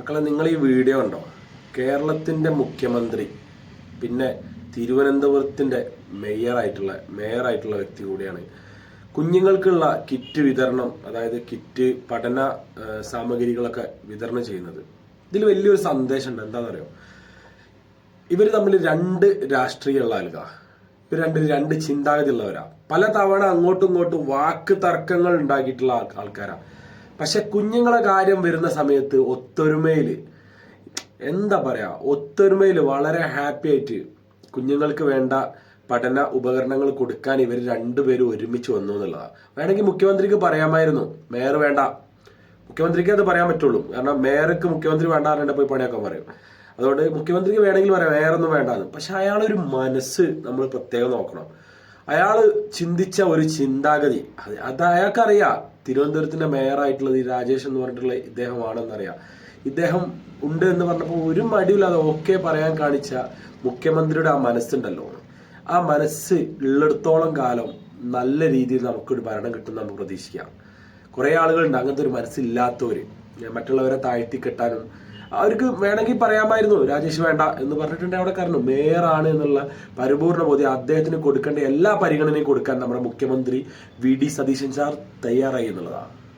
മക്കളെ, നിങ്ങൾ ഈ വീഡിയോ ഉണ്ടോ? കേരളത്തിൻ്റെ മുഖ്യമന്ത്രി പിന്നെ തിരുവനന്തപുരത്തിൻ്റെ മേയറായിട്ടുള്ള വ്യക്തി കൂടിയാണ്. കുഞ്ഞുങ്ങൾക്കുള്ള കിറ്റ് വിതരണം, അതായത് കിറ്റ് പഠന സാമഗ്രികളൊക്കെ വിതരണം ചെയ്യുന്നത്. ഇതിൽ വലിയൊരു സന്ദേശം ഉണ്ട്. എന്താണെന്നറിയോ? ഇവർ തമ്മിൽ രണ്ട് രാഷ്ട്രീയമുള്ള ആൾക്കാർ, ഇവർ രണ്ട് ചിന്താഗതി ഉള്ളവരാ. പല തവണ അങ്ങോട്ടും ഇങ്ങോട്ടും വാക്ക് തർക്കങ്ങൾ ഉണ്ടാക്കിയിട്ടുള്ള ആൾക്കാരാ. പക്ഷെ കുഞ്ഞുങ്ങളെ കാര്യം വരുന്ന സമയത്ത് ഒത്തൊരുമയിൽ വളരെ ഹാപ്പി ആയിട്ട് കുഞ്ഞുങ്ങൾക്ക് വേണ്ട പഠന ഉപകരണങ്ങൾ കൊടുക്കാൻ ഇവർ രണ്ടുപേരും ഒരുമിച്ച് വന്നു എന്നുള്ളതാണ്. വേണമെങ്കിൽ മുഖ്യമന്ത്രിക്ക് പറയാമായിരുന്നു, മേയർ വേണ്ട. മുഖ്യമന്ത്രിക്ക് അത് പറയാൻ പറ്റുള്ളൂ. കാരണം മേയർക്ക് മുഖ്യമന്ത്രി വേണ്ട പറഞ്ഞിട്ട് പോയി പണിയാക്കാൻ പറയും. അതുകൊണ്ട് മുഖ്യമന്ത്രിക്ക് വേണമെങ്കിൽ പറയാം, മേയറൊന്നും വേണ്ടാന്ന്. പക്ഷെ അയാളൊരു മനസ്സ് നമ്മൾ പ്രത്യേകം നോക്കണം. അയാൾ ചിന്തിച്ച ഒരു ചിന്താഗതി, അത് അയാൾക്കറിയാം. തിരുവനന്തപുരത്തിന്റെ മേയറായിട്ടുള്ളത് ഈ രാജേഷ് എന്ന് പറഞ്ഞിട്ടുള്ള ഇദ്ദേഹമാണെന്നറിയാം. ഇദ്ദേഹം ഉണ്ട് എന്ന് പറഞ്ഞപ്പോൾ ഒരു മടിയില്ലാതെ ഓക്കെ പറയാൻ കാണിച്ച മുഖ്യമന്ത്രിയുടെ ആ മനസ്സുണ്ടല്ലോ, ആ മനസ്സ് ഉള്ളിടത്തോളം കാലം നല്ല രീതിയിൽ നമുക്കൊരു ഭരണം കിട്ടും നമുക്ക് പ്രതീക്ഷിക്കാം. കുറെ ആളുകളുണ്ട് അങ്ങനത്തെ ഒരു മനസ്സില്ലാത്തവര്, മറ്റുള്ളവരെ താഴ്ത്തി കെട്ടാനും. അവർക്ക് വേണമെങ്കിൽ പറയാമായിരുന്നു രാജേഷ് വേണ്ട എന്ന് പറഞ്ഞിട്ടുണ്ട്. അവിടെ കാരണം മേയറാണ് എന്നുള്ള പരിപൂർണ ബോധ്യം അദ്ദേഹത്തിന് കൊടുക്കേണ്ട എല്ലാ പരിഗണനയും കൊടുക്കാൻ നമ്മുടെ മുഖ്യമന്ത്രി വി ഡി സതീശൻ സാർ തയ്യാറായി എന്നുള്ളതാണ്.